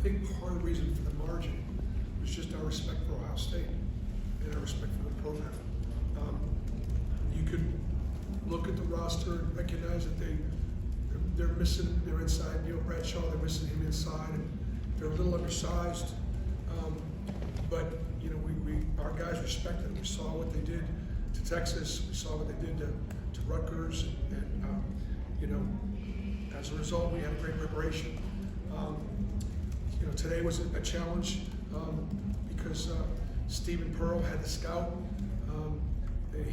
think part of the reason for the margin was just our respect for Ohio State and our respect for the program. You could look at the roster and recognize that they're missing their inside. Neil Bradshaw, they're missing him inside, and they're a little undersized. But you know, our guys respected them. We saw what they did to Texas. We saw what they did to Rutgers, and you know, as a result, we had a great preparation. You know, today was a challenge because Stephen Pearl had the scout.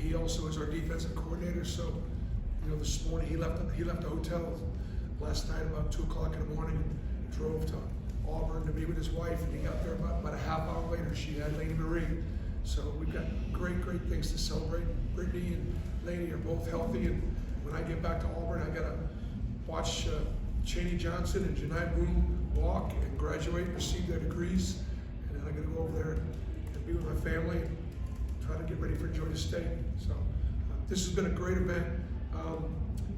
He also is our defensive coordinator. So, you know, this morning he left the hotel last night about 2 o'clock in the morning and drove to Auburn to be with his wife. And he got there about a half hour later. She had Lady Marie. So we've got great things to celebrate. Brittany and Lady are both healthy, and when I get back to Auburn, I gotta watch Chaney Johnson and Janai Broom walk and graduate and receive their degrees. And then I gotta go over there and be with my family and try to get ready for Georgia State. So this has been a great event.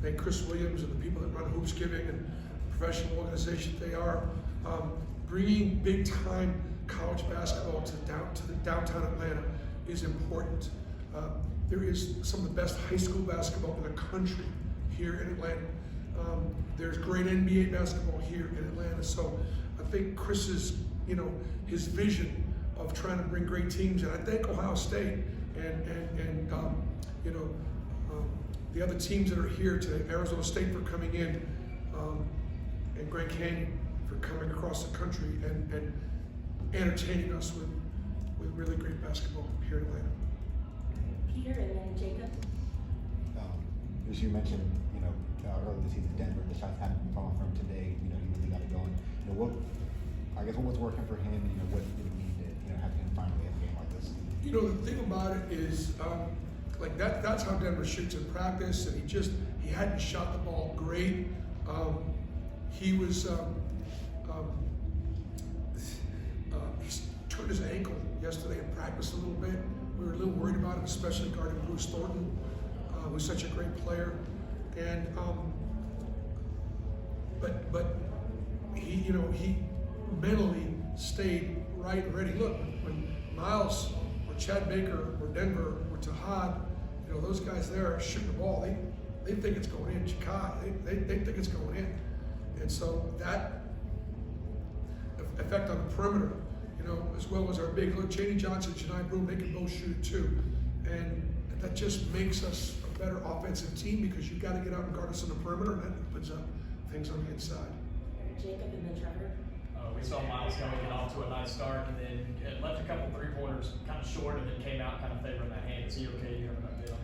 Thank Chris Williams and the people that run Hoopsgiving and the professional organization they are. Bringing big time college basketball to the downtown Atlanta is important. There is some of the best high school basketball in the country here in Atlanta. There's great NBA basketball here in Atlanta. So I think Chris's, you know, his vision of trying to bring great teams, and I thank Ohio State and you know, the other teams that are here today, Arizona State for coming in, and Grand Canyon for coming across the country and entertaining us with really great basketball here in Atlanta. Peter and then Jacob. As you mentioned, you know, earlier this season, Denver, the shots haven't been falling from today. You know, he really got it going. You know, what was working for him? You know, what did he need to, you know, have him finally have a game like this? You know, the thing about it is, like that's how Denver shoots in practice, and he hadn't shot the ball great. He was he turned his ankle yesterday in practice a little bit. We were a little worried about him, especially guarding Bruce Thornton, who's such a great player. And but he, you know, he mentally stayed right and ready. Look, when Miles or Chad Baker or Denver or Tahad, you know, those guys there are shooting the ball. They think it's going in. Chikai, they think it's going in. And so that effect on the perimeter, you know, as well as our big look, Chaney Johnson, Janai Broom, they can both shoot too. And that just makes us a better offensive team because you've got to get out and guard us on the perimeter, and that opens up things on the inside. Jacob and then Trevor. We saw Miles kind of get off to a nice start, and then it left a couple 3-pointers kind of short, and then came out kind of favoring that hand. Is he okay? You have an update on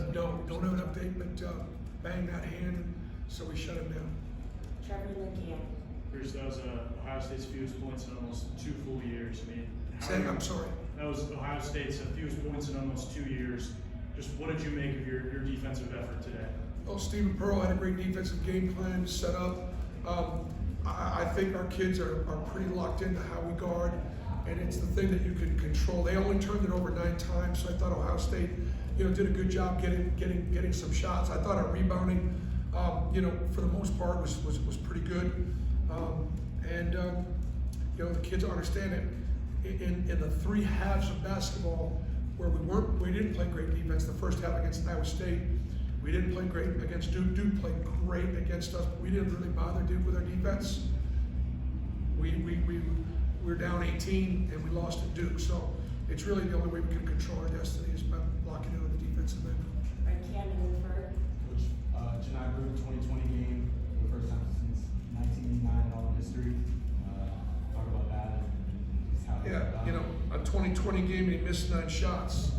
him? Don't have an update, but banged that hand, so we shut him down. Trevor and then Cam. Bruce, that was Ohio State's fewest points in almost 2 full years. I mean, I'm sorry. That was Ohio State's fewest points in almost 2 years. Just what did you make of your defensive effort today? Well, Stephen Pearl had a great defensive game plan set up. I think our kids are pretty locked into how we guard, and it's the thing that you can control. They only turned it over 9 times, so I thought Ohio State, you know, did a good job getting some shots. I thought our rebounding, you know, for the most part was pretty good, you know, the kids understand it. In the 3 halves of basketball where we didn't play great defense. The first half against Iowa State, we didn't play great against Duke. Duke played great against us, but we didn't really bother Duke with our defense. We were down 18 and we lost to Duke. So it's really the only way we can control our destiny is by locking in on the defensive end. Right, Cam and then Ferg. Coach, Janai Broom 2020 game for the first time since 1989 in all history. Talk about that and just how. Yeah, you know, a 2020 game and he missed 9 shots.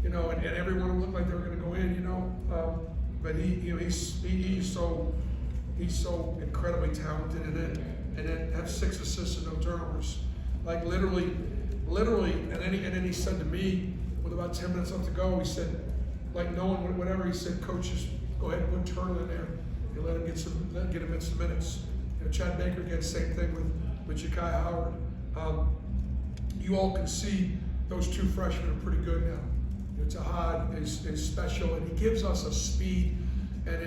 You know, and everyone looked like they were going to go in. You know, but he's so incredibly talented, and then have 6 assists and no turnovers. Like literally, and then he said to me with about 10 minutes left to go, he said, like knowing whatever, he said, Coach, just go ahead and put Turner in there and let him get him in some minutes. You know, Chad Baker again, same thing with Jakai Howard. You all can see those 2 freshmen are pretty good now. You know, Tahad is special, and he gives us a speed and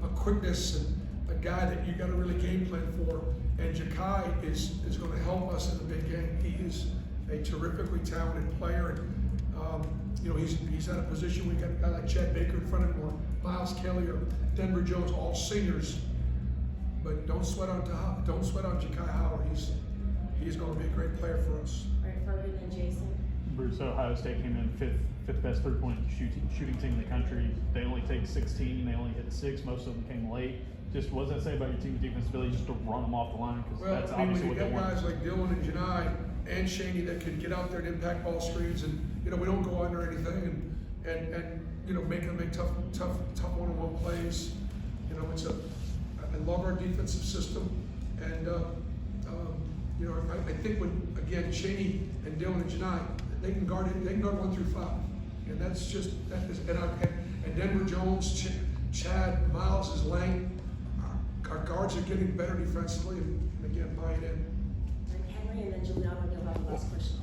a quickness a guy that you gotta really game plan for. And Jakai is gonna help us in the big game. He is a terrifically talented player. And, you know, he's at a position, we got a guy like Chad Baker in front of him, or Miles Kelly, or Denver Jones, all seniors. But don't sweat on Jakai Howard. He's gonna be a great player for us. All right, Fergus and Jason. Bruce, Ohio State came in fifth best three-point shooting team in the country. They only take 16. They only hit 6. Most of them came late. Just what does that say about your team's defense ability just to run them off the line? Because Well, that's I mean, obviously when what you they got want. guys like Dylan and Janai and Shaney that can get out there and impact ball screens, and you know we don't go under anything, and you know make tough one-on-one plays. You know, I love our defensive system, and you know I think when again Shaney and Dylan and Janai, they can guard 1 through 5, and that is and Denver Jones, Chad, Miles is lane. Our guards are getting better defensively, and again, buying in. All right, Henry and then Juliana, you'll have the last question.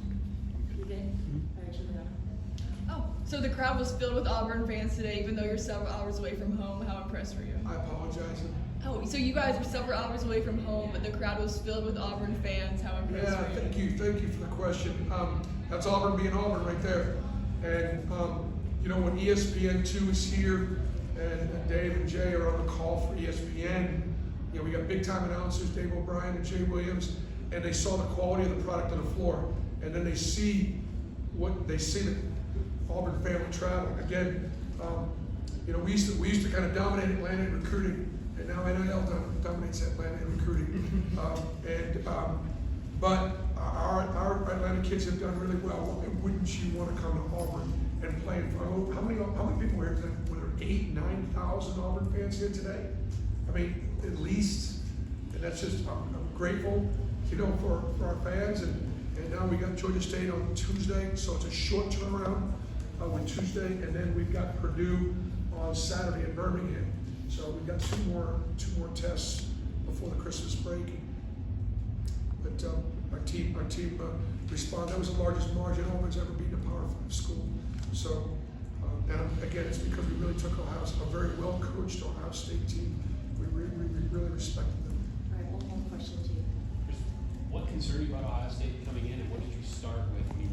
You good? All right, Juliana. Oh, so the crowd was filled with Auburn fans today, even though you're several hours away from home. How impressed were you? I apologize. Oh, so you guys were several hours away from home, but the crowd was filled with Auburn fans. How impressed Yeah, were thank you for the question. That's Auburn being Auburn right there. And you know, when ESPN2 is here, and Dave and Jay are on the call for ESPN, you know, we got big time announcers, Dave O'Brien and Jay Williams, and they saw the quality of the product on the floor, and then they see the Auburn family traveling. Again, you know, we used to kind of dominate Atlanta in recruiting, and now NIL dominates Atlanta in recruiting. But our Atlanta kids have done really well. Why wouldn't you want to come to Auburn and play in front? How many people were here today? Were there 8,000, 9,000 Auburn fans here today? I mean, at least. And that's just, I'm grateful, you know, for our fans. And now we got Georgia State on Tuesday, so it's a short turnaround with Tuesday, and then we've got Purdue on Saturday in Birmingham. So we've got two more tests before the Christmas break. But our team responded. That was the largest margin Auburn's ever beaten a Power 5 school. So, and again, it's because we really took a very well coached Ohio State team. We really respected them. All right, one more question to you. What concerned you about Ohio State coming in, and what did you start with when you